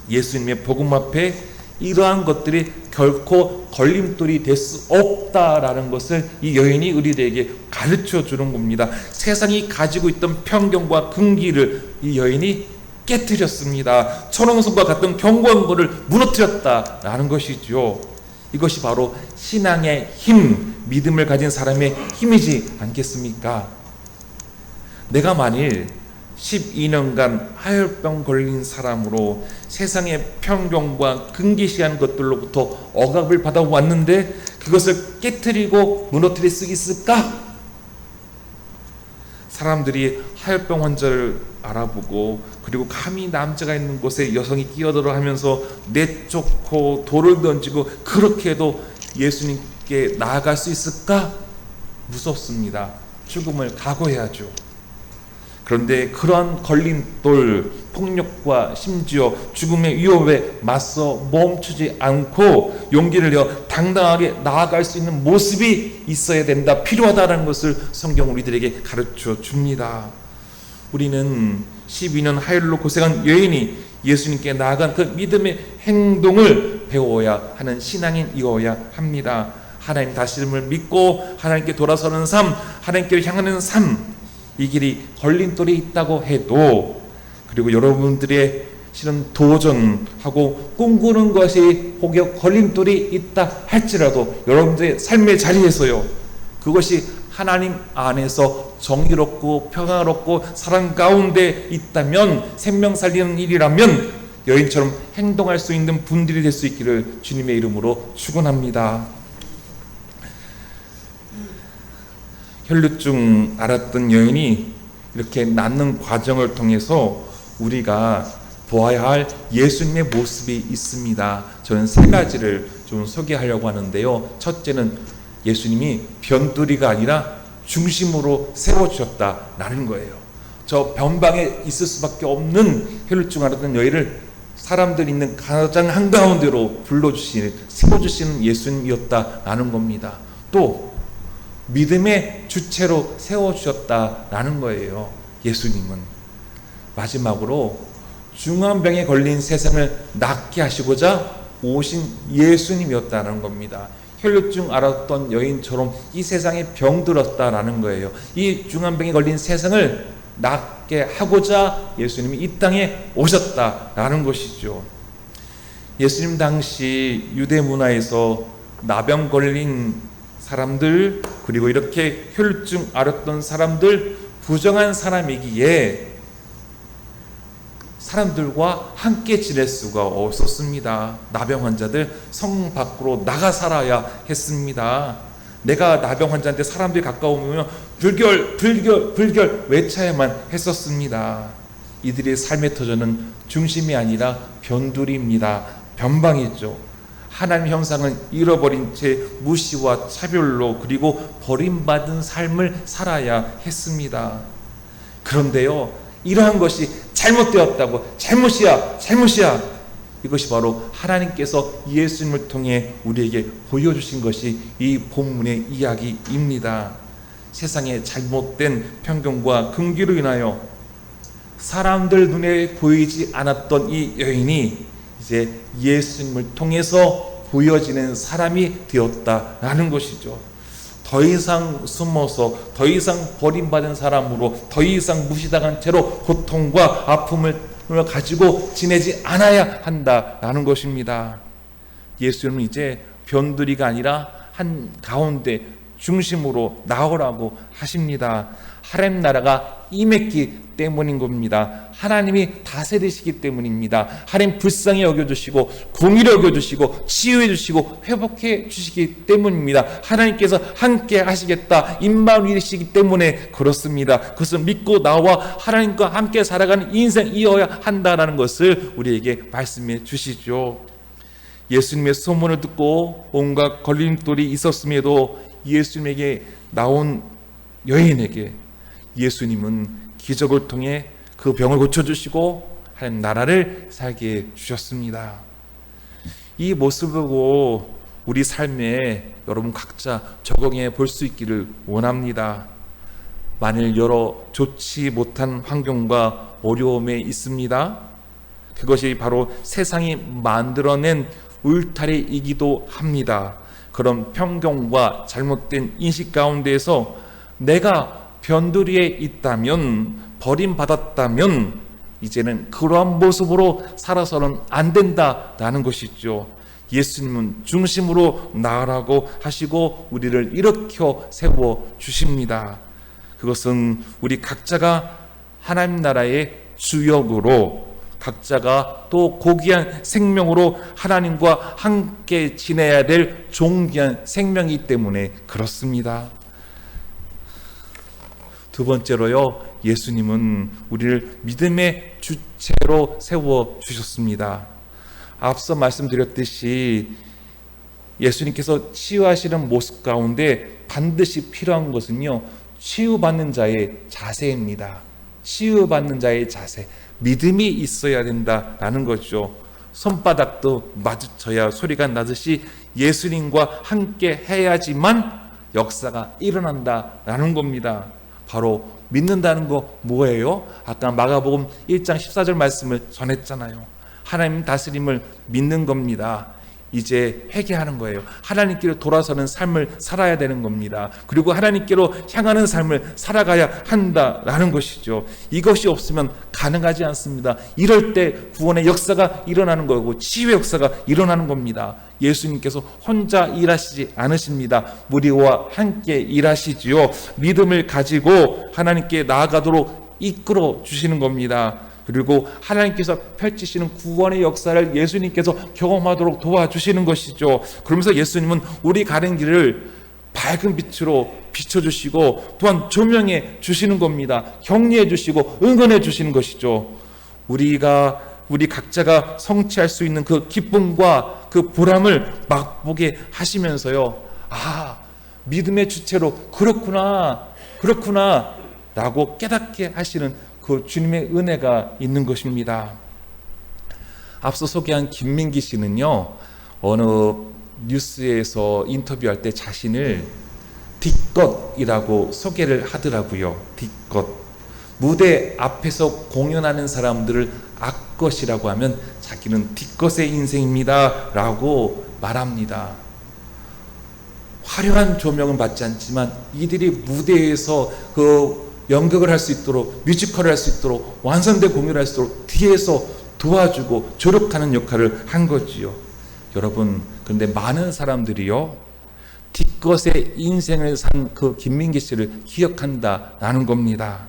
예수님의 복음 앞에 이러한 것들이 결코 걸림돌이 될 수 없다라는 것을 이 여인이 우리들에게 가르쳐 주는 겁니다. 세상이 가지고 있던 편견과 금기를 이 여인이 깨뜨렸습니다. 천홍성과 같은 경고한거를 무너뜨렸다라는 것이죠. 이것이 바로 신앙의 힘, 믿음을 가진 사람의 힘이지 않겠습니까? 내가 만일 12년간 하혈병 걸린 사람으로 세상의 편견과 금기시한 것들로부터 억압을 받아왔는데 그것을 깨뜨리고 무너뜨릴 수 있을까? 사람들이 하혈병 환자를 알아보고 그리고 감히 남자가 있는 곳에 여성이 끼어들어 하면서 내쫓고 돌을 던지고 그렇게 해도 예수님께 나아갈 수 있을까? 무섭습니다. 죽음을 각오해야죠. 그런데 그러한 걸림돌, 폭력과 심지어 죽음의 위협에 맞서 멈추지 않고 용기를 내어 당당하게 나아갈 수 있는 모습이 있어야 된다, 필요하다는 것을 성경 우리들에게 가르쳐 줍니다. 우리는 12년 하혈로 고생한 여인이 예수님께 나아간 그 믿음의 행동을 배워야 하는 신앙인이어야 합니다. 하나님 다스림을 믿고 하나님께 돌아서는 삶, 하나님께 향하는 삶, 이 길이 걸림돌이 있다고 해도, 그리고 여러분들의 실은 도전하고 꿈꾸는 것이 혹여 걸림돌이 있다 할지라도 여러분들의 삶의 자리에서요, 그것이 하나님 안에서 정의롭고 평화롭고 사랑 가운데 있다면, 생명 살리는 일이라면 여인처럼 행동할 수 있는 분들이 될 수 있기를 주님의 이름으로 축원합니다. 혈루증 앓았던 여인이 이렇게 낫는 과정을 통해서 우리가 보아야 할 예수님의 모습이 있습니다. 저는 세 가지를 좀 소개하려고 하는데요. 첫째는 예수님이 변두리가 아니라 중심으로 세워주셨다라는 거예요. 저 변방에 있을 수밖에 없는 혈루증 앓았던 여인을 사람들 있는 가장 한가운데로 세워주시는 예수님이었다라는 겁니다. 또 믿음의 주체로 세워주셨다라는 거예요. 예수님은 마지막으로 중환병에 걸린 세상을 낫게 하시고자 오신 예수님이었다는 겁니다. 혈루증 앓았던 여인처럼 이 세상에 병들었다라는 거예요. 이 중환병에 걸린 세상을 낫게 하고자 예수님이 이 땅에 오셨다라는 것이죠. 예수님 당시 유대 문화에서 나병 걸린 사람들, 그리고 이렇게 혈루증 앓았던 사람들, 부정한 사람이기에 사람들과 함께 지낼 수가 없었습니다. 나병 환자들 성 밖으로 나가 살아야 했습니다. 내가 나병 환자한테 사람들이 가까우면 불결 외쳐야만 했었습니다. 이들의 삶의 터전은 중심이 아니라 변두리입니다. 변방이죠. 하나님 형상을 잃어버린 채 무시와 차별로, 그리고 버림받은 삶을 살아야 했습니다. 그런데요, 이러한 것이 잘못되었다고, 잘못이야, 이것이 바로 하나님께서 예수님을 통해 우리에게 보여주신 것이 이 본문의 이야기입니다. 세상의 잘못된 편견과 긍기로 인하여 사람들 눈에 보이지 않았던 이 여인이 이제 예수님을 통해서 보여지는 사람이 되었다라는 것이죠. 더 이상 숨어서, 더 이상 버림받은 사람으로, 더 이상 무시당한 채로 고통과 아픔을 가지고 지내지 않아야 한다라는 것입니다. 예수님은 이제 변두리가 아니라 한 가운데 중심으로 나오라고 하십니다. 하나님 나라가 임했기 때문인 겁니다. 하나님이 다스리시기 때문입니다. 하나님 불쌍히 여겨주시고 공의를 여겨주시고 치유해 주시고 회복해 주시기 때문입니다. 하나님께서 함께 하시겠다, 임마누엘이시기 때문에 그렇습니다. 그것을 믿고 나와 하나님과 함께 살아가는 인생이어야 한다는 것을 우리에게 말씀해 주시죠. 예수님의 소문을 듣고 온갖 걸림돌이 있었음에도 예수님에게 나온 여인에게 예수님은 기적을 통해 그 병을 고쳐주시고 하나님 나라를 살게 해주셨습니다. 이 모습을 보고 우리 삶에 여러분 각자 적용해 볼 수 있기를 원합니다. 만일 여러 좋지 못한 환경과 어려움에 있습니다. 그것이 바로 세상이 만들어낸 울타리이기도 합니다. 그런 편견과 잘못된 인식 가운데에서 내가 변두리에 있다면, 버림받았다면 이제는 그러한 모습으로 살아서는 안 된다라는 것이죠. 예수님은 중심으로 나아라고 하시고 우리를 일으켜 세워 주십니다. 그것은 우리 각자가 하나님 나라의 주역으로, 각자가 또 고귀한 생명으로 하나님과 함께 지내야 될 존귀한 생명이기 때문에 그렇습니다. 두 번째로요, 예수님은 우리를 믿음의 주체로 세워 주셨습니다. 앞서 말씀드렸듯이 예수님께서 치유하시는 모습 가운데 반드시 필요한 것은요, 치유받는 자의 자세입니다. 치유받는 자의 자세, 믿음이 있어야 된다라는 거죠. 손바닥도 마주쳐야 소리가 나듯이 예수님과 함께 해야지만 역사가 일어난다라는 겁니다. 바로 믿는다는 거 뭐예요? 아까 마가복음 1장 14절 말씀을 전했잖아요. 하나님 다스림을 믿는 겁니다. 이제 회개하는 거예요. 하나님께로 돌아서는 삶을 살아야 되는 겁니다. 그리고 하나님께로 향하는 삶을 살아가야 한다라는 것이죠. 이것이 없으면 가능하지 않습니다. 이럴 때 구원의 역사가 일어나는 거고 치유의 역사가 일어나는 겁니다. 예수님께서 혼자 일하시지 않으십니다. 우리와 함께 일하시지요. 믿음을 가지고 하나님께 나아가도록 이끌어 주시는 겁니다. 그리고 하나님께서 펼치시는 구원의 역사를 예수님께서 경험하도록 도와주시는 것이죠. 그러면서 예수님은 우리 가는 길을 밝은 빛으로 비춰주시고 또한 조명해 주시는 겁니다. 격려해 주시고 응원해 주시는 것이죠. 우리 각자가 성취할 수 있는 그 기쁨과 그 보람을 맛보게 하시면서요, 아, 믿음의 주체로 그렇구나 라고 깨닫게 하시는 그 주님의 은혜가 있는 것입니다. 앞서 소개한 김민기 씨는요, 어느 뉴스에서 인터뷰할 때 자신을 뒷것이라고 소개를 하더라고요. 뒷것. 무대 앞에서 공연하는 사람들을 앞것이라고 하면 자기는 뒷것의 인생입니다 라고 말합니다. 화려한 조명은 받지 않지만 이들이 무대에서 그 연극을 할 수 있도록, 뮤지컬을 할 수 있도록, 완성된 공연을 할 수 있도록 뒤에서 도와주고 조력하는 역할을 한 거지요. 여러분, 그런데 많은 사람들이요, 뒷것의 인생을 산 그 김민기 씨를 기억한다라는 겁니다.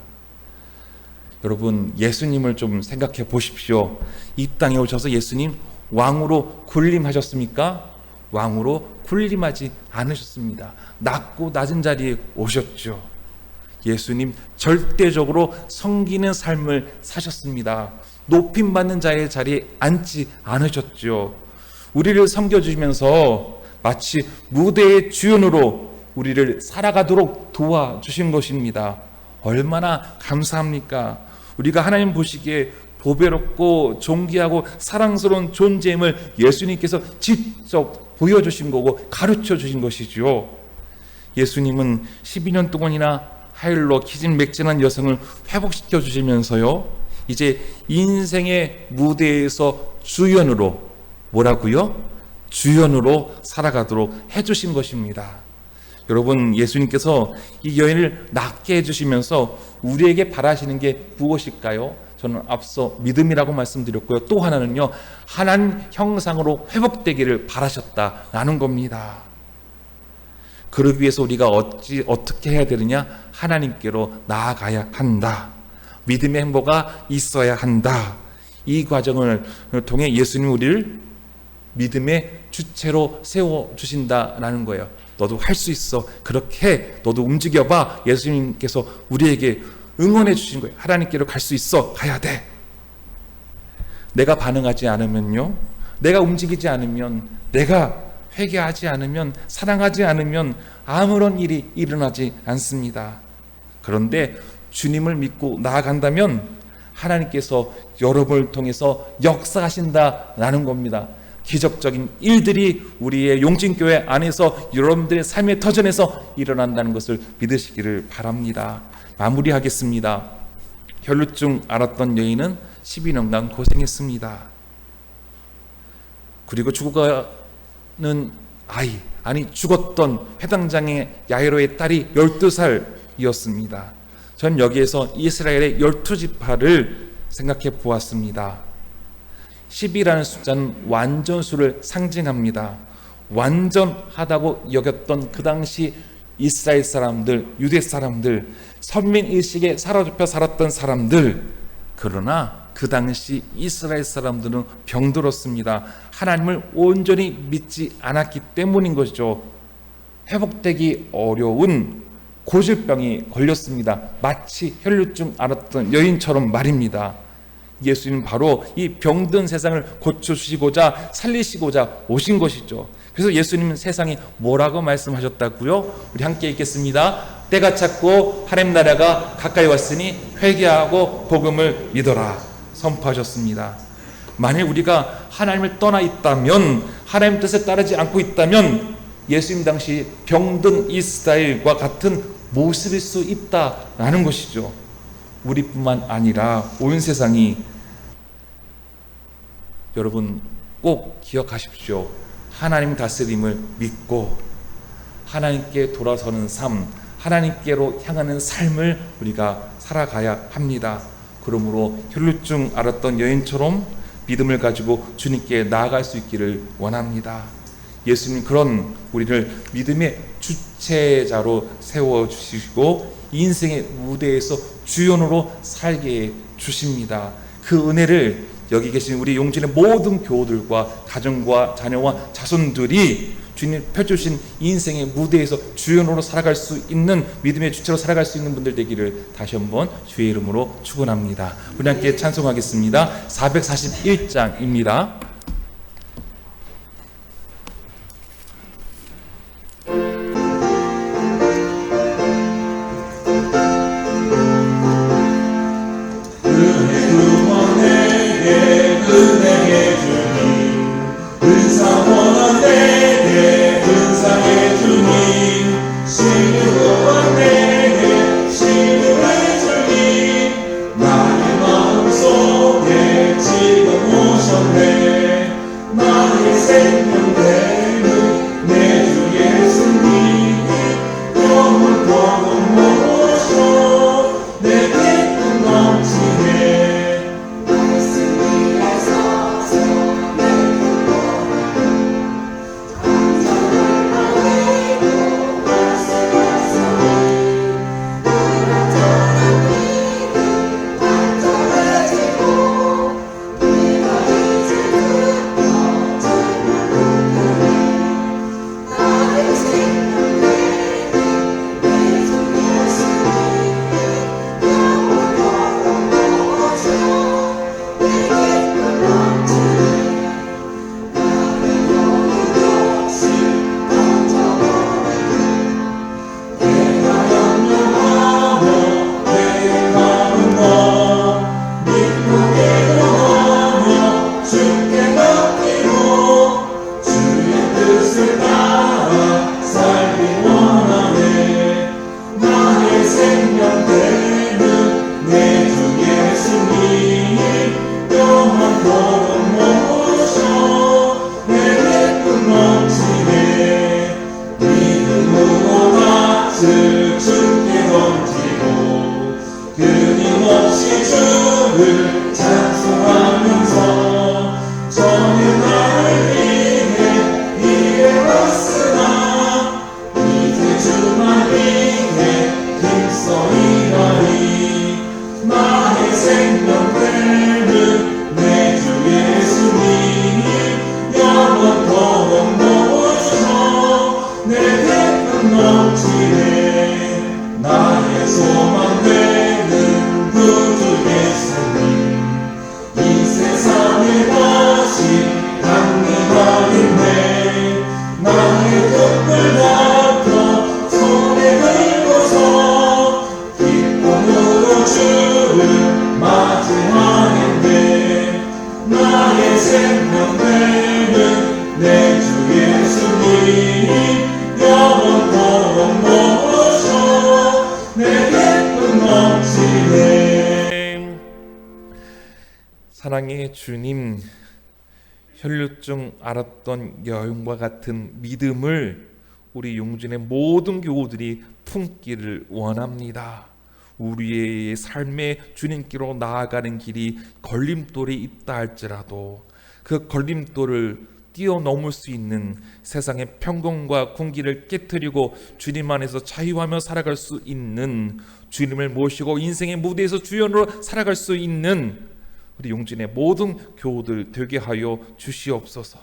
여러분, 예수님을 좀 생각해 보십시오. 이 땅에 오셔서 예수님 왕으로 군림하셨습니까? 왕으로 군림하지 않으셨습니다. 낮고 낮은 자리에 오셨죠. 예수님 절대적으로 섬기는 삶을 사셨습니다. 높임받는 자의 자리에 앉지 않으셨죠. 우리를 섬겨주시면서 마치 무대의 주연으로 우리를 살아가도록 도와주신 것입니다. 얼마나 감사합니까? 우리가 하나님 보시기에 보배롭고 존귀하고 사랑스러운 존재임을 예수님께서 직접 보여주신 거고 가르쳐 주신 것이죠. 예수님은 12년 동안이나 하일로 기진맥진한 여성을 회복시켜 주시면서요, 이제 인생의 무대에서 주연으로, 뭐라고요? 주연으로 살아가도록 해주신 것입니다. 여러분, 예수님께서 이 여인을 낫게 해주시면서 우리에게 바라시는 게 무엇일까요? 저는 앞서 믿음이라고 말씀드렸고요. 또 하나는요, 하나님 형상으로 회복되기를 바라셨다라는 겁니다. 그러기 위해서 우리가 어떻게 해야 되느냐? 하나님께로 나아가야 한다. 믿음의 행보가 있어야 한다. 이 과정을 통해 예수님 우리를 믿음의 주체로 세워주신다라는 거예요. 너도 할 수 있어. 그렇게 해. 너도 움직여봐. 예수님께서 우리에게 응원해 주신 거예요. 하나님께로 갈 수 있어. 가야 돼. 내가 반응하지 않으면요, 내가 움직이지 않으면, 내가 회개하지 않으면, 사랑하지 않으면 아무런 일이 일어나지 않습니다. 그런데 주님을 믿고 나아간다면 하나님께서 여러분을 통해서 역사하신다라는 겁니다. 기적적인 일들이 우리의 용진교회 안에서 여러분들의 삶의 터전에서 일어난다는 것을 믿으시기를 바랍니다. 마무리하겠습니다. 혈루증 앓았던 여인은 12년간 고생했습니다. 그리고 죽어가는 죽었던 회당장의 야이로의 딸이 12살이었습니다. 전 여기에서 이스라엘의 12지파를 생각해 보았습니다. 10이라는 숫자는 완전수를 상징합니다. 완전하다고 여겼던 그 당시 이스라엘 사람들, 유대 사람들, 선민의식에 사로잡혀 살았던 사람들, 그러나 그 당시 이스라엘 사람들은 병들었습니다. 하나님을 온전히 믿지 않았기 때문인 것이죠. 회복되기 어려운 고질병이 걸렸습니다. 마치 혈루증 앓았던 여인처럼 말입니다. 예수님은 바로 이 병든 세상을 고쳐주시고자 살리시고자 오신 것이죠. 그래서 예수님은 세상에 뭐라고 말씀하셨다고요? 우리 함께 읽겠습니다. 때가 찼고 하나님 나라가 가까이 왔으니 회개하고 복음을 믿어라 선포하셨습니다. 만일 우리가 하나님을 떠나 있다면, 하나님 뜻에 따르지 않고 있다면 예수님 당시 병든 이스라엘과 같은 모습일 수 있다라는 것이죠. 우리뿐만 아니라 온 세상이. 여러분 꼭 기억하십시오. 하나님 다스림을 믿고 하나님께 돌아서는 삶, 하나님께로 향하는 삶을 우리가 살아가야 합니다. 그러므로 혈루증 앓았던 여인처럼 믿음을 가지고 주님께 나아갈 수 있기를 원합니다. 예수님 그런 우리를 믿음의 주체자로 세워주시고 인생의 무대에서 주연으로 살게 해 주십니다. 그 은혜를 여기 계신 우리 용진의 모든 교우들과 가정과 자녀와 자손들이 주님 펼쳐주신 인생의 무대에서 주연으로 살아갈 수 있는, 믿음의 주체로 살아갈 수 있는 분들 되기를 다시 한번 주의 이름으로 축원합니다. 우리 함께 찬송하겠습니다. 441장입니다. 사랑의 주님, 혈루증 앓았던 여인과 같은 믿음을 우리 용진의 모든 교우들이 품기를 원합니다. 우리의 삶의 주님께로 나아가는 길이 걸림돌이 있다 할지라도 그 걸림돌을 뛰어넘을 수 있는 세상의 평공과 궁기를 깨트리고 주님 안에서 자유하며 살아갈 수 있는, 주님을 모시고 인생의 무대에서 주연으로 살아갈 수 있는 우리 용진의 모든 교우들 되게 하여 주시옵소서.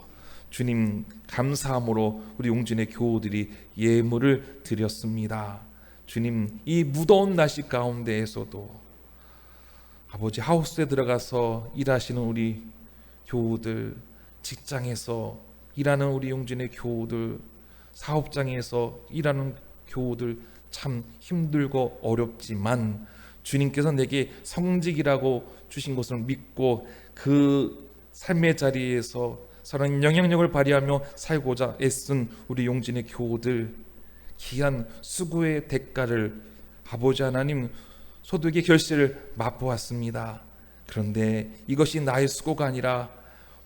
주님 감사함으로 우리 용진의 교우들이 예물을 드렸습니다. 주님, 이 무더운 날씨 가운데에서도 아버지 하우스에 들어가서 일하시는 우리 교우들, 직장에서 일하는 우리 용진의 교우들, 사업장에서 일하는 교우들 참 힘들고 어렵지만 주님께서 내게 성직이라고 주신 것을 믿고 그 삶의 자리에서 선한 영향력을 발휘하며 살고자 애쓴 우리 용진의 교우들, 귀한 수고의 대가를 아버지 하나님 소득의 결실을 맛보았습니다. 그런데 이것이 나의 수고가 아니라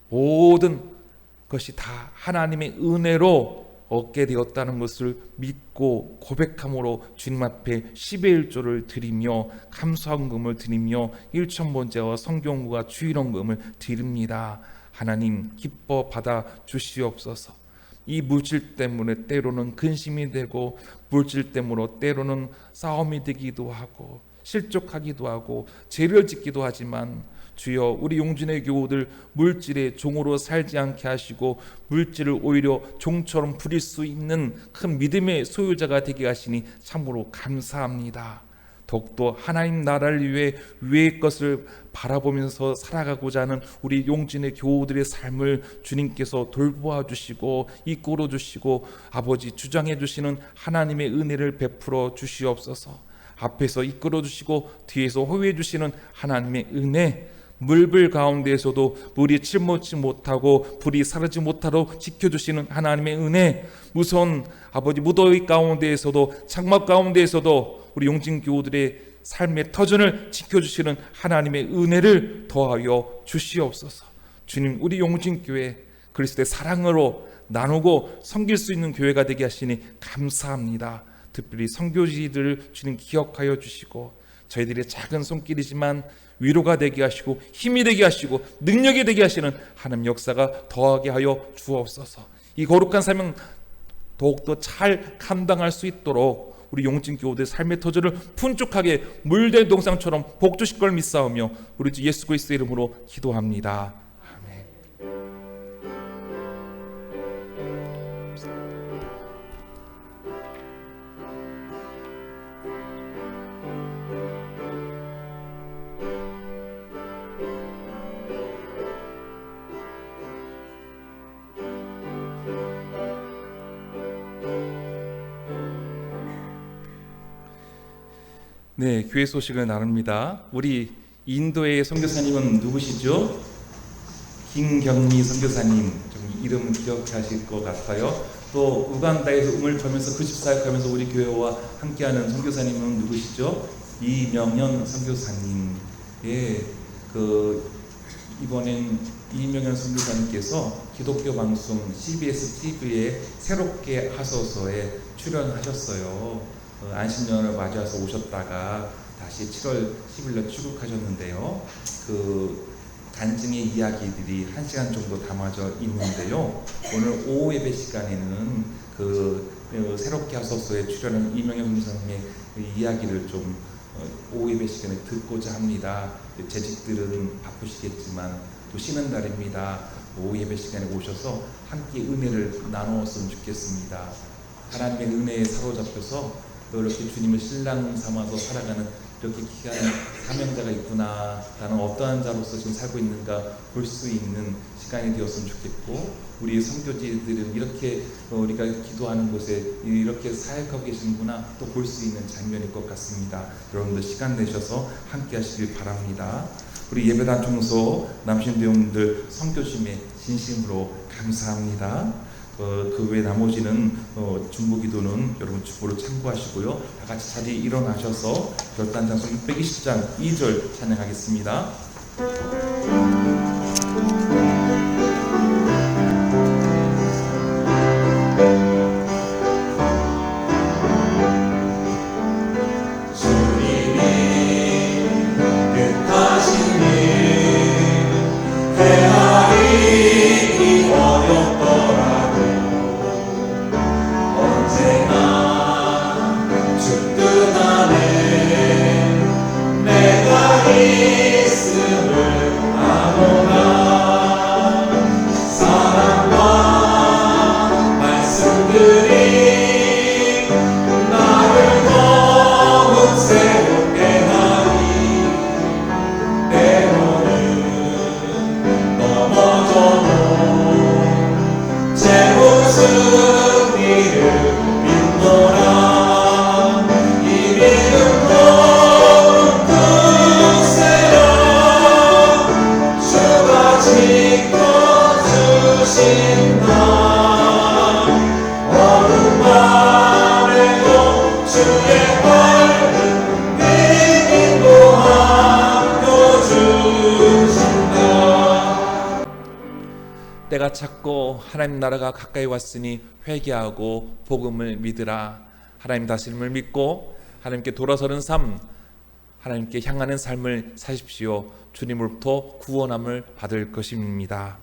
모든 것이 다 하나님의 은혜로 얻게 되었다는 것을 믿고 고백함으로 주님 앞에 10의 1조를 드리며 감사헌금을 드리며 1,000번째와 성경과 주일헌금을 드립니다. 하나님 기뻐 받아 주시옵소서. 이 물질 때문에 때로는 근심이 되고 물질 때문에 때로는 싸움이 되기도 하고 실족하기도 하고 죄를 짓기도 하지만 주여 우리 용진의 교우들 물질의 종으로 살지 않게 하시고 물질을 오히려 종처럼 부릴 수 있는 큰 믿음의 소유자가 되게 하시니 참으로 감사합니다. 더욱더 하나님 나라를 위해 위의 것을 바라보면서 살아가고자 하는 우리 용진의 교우들의 삶을 주님께서 돌보아 주시고 이끌어 주시고 아버지 주장해 주시는 하나님의 은혜를 베풀어 주시옵소서. 앞에서 이끌어 주시고 뒤에서 호위해 주시는 하나님의 은혜, 물불 가운데에서도 물이 칠먹지 못하고 불이 사르지 못하도록 지켜주시는 하나님의 은혜, 무서운 아버지 무더위 가운데에서도 장막 가운데에서도 우리 용진 교우들의 삶의 터전을 지켜주시는 하나님의 은혜를 더하여 주시옵소서. 주님, 우리 용진교회 그리스도의 사랑으로 나누고 섬길 수 있는 교회가 되게 하시니 감사합니다. 특별히 선교지들을 주님 기억하여 주시고 저희들의 작은 손길이지만 위로가 되게 하시고 힘이 되게 하시고 능력이 되게 하시는 하나님 역사가 더하게 하여 주옵소서. 이 거룩한 사명 더욱더 잘 감당할 수 있도록 우리 용진 교우들의 삶의 터전을 풍족하게 물된 동상처럼 복주실 걸 믿사오며 우리 주 예수 그리스도의 이름으로 기도합니다. 네, 교회 소식을 나눕니다. 우리 인도의 선교사님은 누구시죠? 김경미 선교사님, 좀 이름 기억하실 것 같아요. 또 우간다에서 음을 펴면서 그 집사역하면서 우리 교회와 함께하는 선교사님은 누구시죠? 이명현 선교사님. 예, 이번엔 이명현 선교사님께서 기독교 방송 CBS TV에 새롭게 하소서에 출연하셨어요. 안식년을 맞이해서 오셨다가 다시 7월 10일날 출국하셨는데요. 그 간증의 이야기들이 1시간 정도 담아져 있는데요. 오늘 오후 예배 시간에는 새롭게 하소서에 출연한 이명현 선생님의 이야기를 좀 오후 예배 시간에 듣고자 합니다. 재직들은 바쁘시겠지만 또 쉬는 날입니다. 오후 예배 시간에 오셔서 함께 은혜를 나누었으면 좋겠습니다. 하나님의 은혜에 사로잡혀서 이렇게 주님을 신랑 삼아서 살아가는 이렇게 귀한 사명자가 있구나, 나는 어떠한 자로서 지금 살고 있는가 볼 수 있는 시간이 되었으면 좋겠고, 우리 선교지들은 이렇게 우리가 기도하는 곳에 이렇게 사역하고 계시는구나 또 볼 수 있는 장면일 것 같습니다. 여러분들 시간 내셔서 함께 하시길 바랍니다. 우리 예배단 총소 남신 배우님들 선교심에 진심으로 감사합니다. 그 외 나머지는 중보기도는 여러분 주보를 참고하시고요. 다 같이 자리에 일어나셔서 결단장소 620장 2절 찬양하겠습니다. 나를 때가 찼고 하나님 나라가 가까이 왔으니 회개하고 복음을 믿으라. 하나님 다스림을 믿고 하나님께 돌아서는 삶, 하나님께 향하는 삶을 사십시오. 주님으로부터 구원함을 받을 것입니다.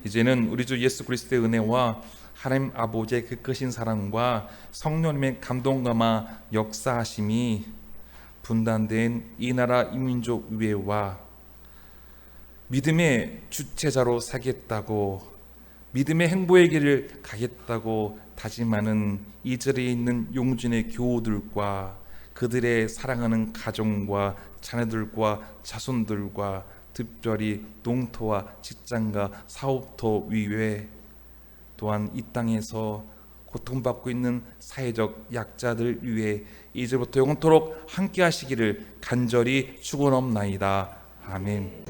이제는 우리 주 예수 그리스도의 은혜와 하나님 아버지의 그 크신 사랑과 성령님의 감동감화 역사하심이 분단된 이 나라 이민족 위에와 믿음의 주체자로 사겠다고, 믿음의 행보의 길을 가겠다고 다짐하는 이 자리에 있는 용준의 교우들과 그들의 사랑하는 가정과 자녀들과 자손들과 특별히 농토와 직장과 사업터 위에, 또한 이 땅에서 고통받고 있는 사회적 약자들 위해 이제부터 영원토록 함께 하시기를 간절히 축원하옵나이다. 아멘.